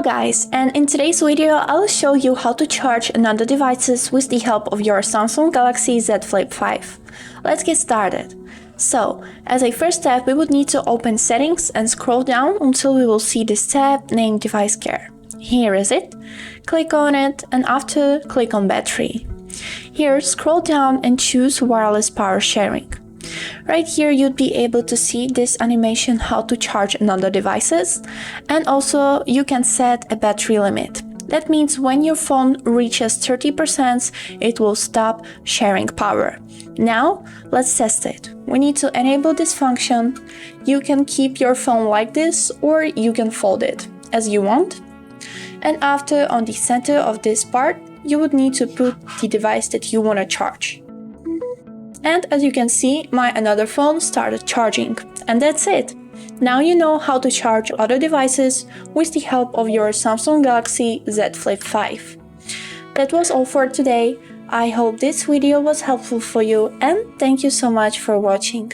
Hello guys, and in today's video I'll show you how to charge another devices with the help of your Samsung Galaxy Z Flip 5. Let's get started. So, as a first step we would need to open settings and scroll down until we will see this tab named Device Care. Here is it. Click on it and after click on battery. Here scroll down and choose wireless power sharing. Right here you'd be able to see this animation how to charge another devices, and also you can set a battery limit. That means when your phone reaches 30% it will stop sharing power. Now let's test it. We need to enable this function. You can keep your phone like this or you can fold it as you want. And after on the center of this part you would need to put the device that you want to charge. And as you can see, my another phone started charging. And that's it. Now you know how to charge other devices with the help of your Samsung Galaxy Z Flip 5. That was all for today. I hope this video was helpful for you and thank you so much for watching.